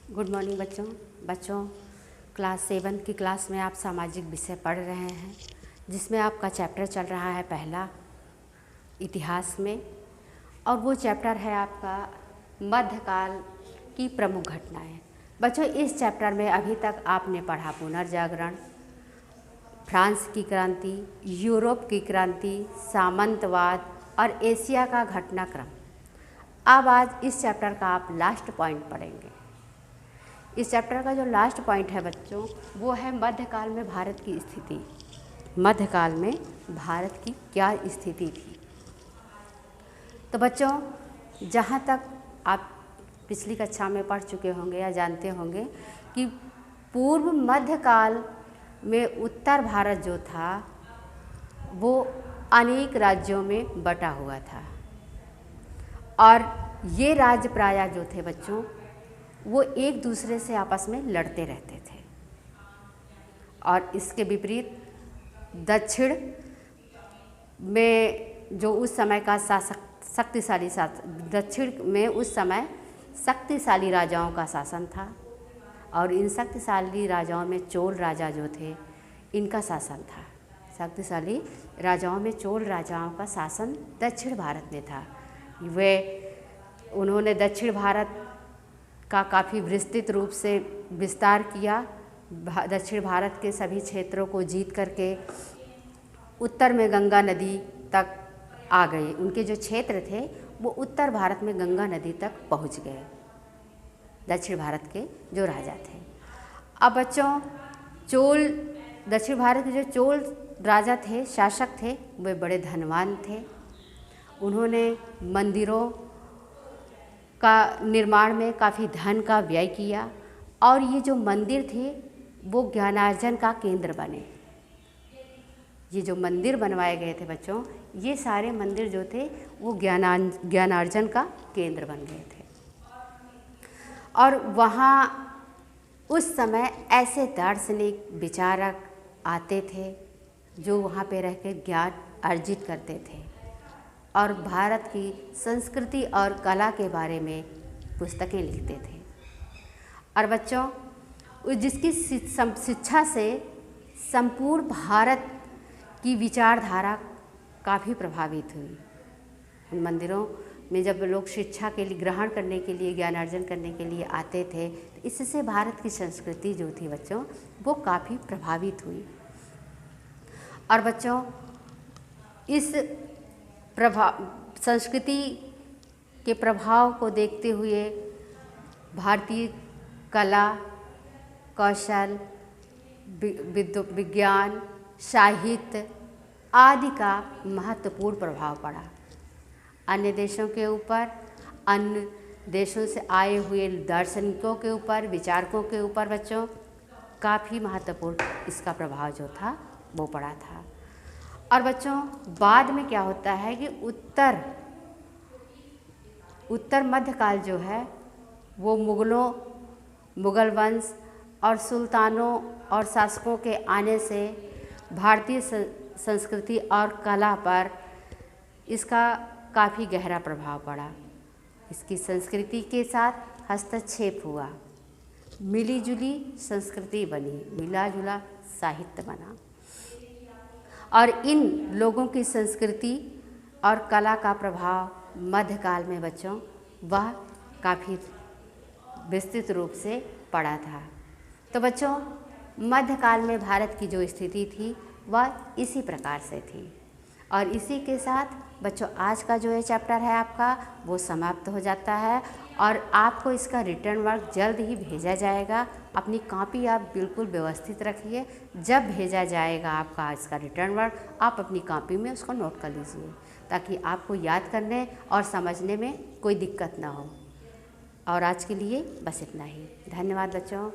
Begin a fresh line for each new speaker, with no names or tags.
Good morning बच्चों class 7 की class में आप सामाजिक विषय पढ़ रहे हैं, जिसमें आपका चैप्टर चल रहा है पहला इतिहास में, और वो चैप्टर है आपका मध्यकाल की प्रमुख घटनाएं। बच्चों, इस चैप्टर में अभी तक आपने पढ़ा पुनर्जागरण, फ्रांस की क्रांति, यूरोप की क्रांति, सामंतवाद और एशिया का घटनाक्रम। अब आज इस चैप्टर का आप लास्ट पॉइंट पढ़ेंगे। इस चैप्टर का जो लास्ट पॉइंट है बच्चों, वो है मध्यकाल में भारत की स्थिति। मध्यकाल में भारत की क्या स्थिति थी। तो बच्चों, जहाँ तक आप पिछली कक्षा में पढ़ चुके होंगे या जानते होंगे कि पूर्व मध्यकाल में उत्तर भारत जो था वो अनेक राज्यों में बटा हुआ था, और ये राज्य प्रायः जो थे बच्चों वो एक दूसरे से आपस में लड़ते रहते थे। और इसके विपरीत दक्षिण में जो उस समय का शक्तिशाली दक्षिण में उस समय शक्तिशाली राजाओं का शासन था, और इन शक्तिशाली राजाओं में चोल राजा जो थे इनका शासन था। शक्तिशाली राजाओं में चोल राजाओं का शासन दक्षिण भारत में था। उन्होंने दक्षिण भारत का काफ़ी विस्तृत रूप से विस्तार किया। दक्षिण भारत के सभी क्षेत्रों को जीत करके उत्तर में गंगा नदी तक आ गए। उनके जो क्षेत्र थे वो उत्तर भारत में गंगा नदी तक पहुंच गए, दक्षिण भारत के जो राजा थे। अब बच्चों, दक्षिण भारत के जो चोल राजा थे, शासक थे, वे बड़े धनवान थे। उन्होंने मंदिरों का निर्माण में काफ़ी धन का व्यय किया, और ये जो मंदिर थे वो ज्ञानार्जन का केंद्र बने। ये जो मंदिर बनवाए गए थे बच्चों, ये सारे मंदिर जो थे वो ज्ञानार्जन का केंद्र बन गए थे। और वहाँ उस समय ऐसे दार्शनिक विचारक आते थे जो वहाँ पे रह कर ज्ञान अर्जित करते थे और भारत की संस्कृति और कला के बारे में पुस्तकें लिखते थे। और बच्चों, जिसकी शिक्षा से संपूर्ण भारत की विचारधारा काफ़ी प्रभावित हुई। उन मंदिरों में जब लोग शिक्षा के लिए ग्रहण करने के लिए, ज्ञानार्जन करने के लिए आते थे, तो इससे भारत की संस्कृति जो थी बच्चों वो काफ़ी प्रभावित हुई। और बच्चों, इस संस्कृति के प्रभाव को देखते हुए भारतीय कला, कौशल, विज्ञान, साहित्य आदि का महत्वपूर्ण प्रभाव पड़ा। अन्य देशों के ऊपर, अन्य देशों से आए हुए दार्शनिकों के ऊपर, विचारकों के ऊपर बच्चों काफ़ी महत्वपूर्ण इसका प्रभाव जो था वो पड़ा था। और बच्चों, बाद में क्या होता है कि उत्तर मध्यकाल जो है वो मुगल वंश और सुल्तानों और शासकों के आने से भारतीय संस्कृति और कला पर इसका काफ़ी गहरा प्रभाव पड़ा। इसकी संस्कृति के साथ हस्तक्षेप हुआ, मिली जुली संस्कृति बनी, मिला जुला साहित्य बना, और इन लोगों की संस्कृति और कला का प्रभाव मध्यकाल में बच्चों वह काफ़ी विस्तृत रूप से पड़ा था। तो बच्चों, मध्यकाल में भारत की जो स्थिति थी वह इसी प्रकार से थी। और इसी के साथ बच्चों आज का जो ये चैप्टर है आपका वो समाप्त हो जाता है, और आपको इसका रिटर्न वर्क जल्द ही भेजा जाएगा। अपनी कॉपी आप बिल्कुल व्यवस्थित रखिए। जब भेजा जाएगा आपका इसका रिटर्न वर्क, आप अपनी कॉपी में उसको नोट कर लीजिए, ताकि आपको याद करने और समझने में कोई दिक्कत ना हो। और आज के लिए बस इतना ही। धन्यवाद बच्चों।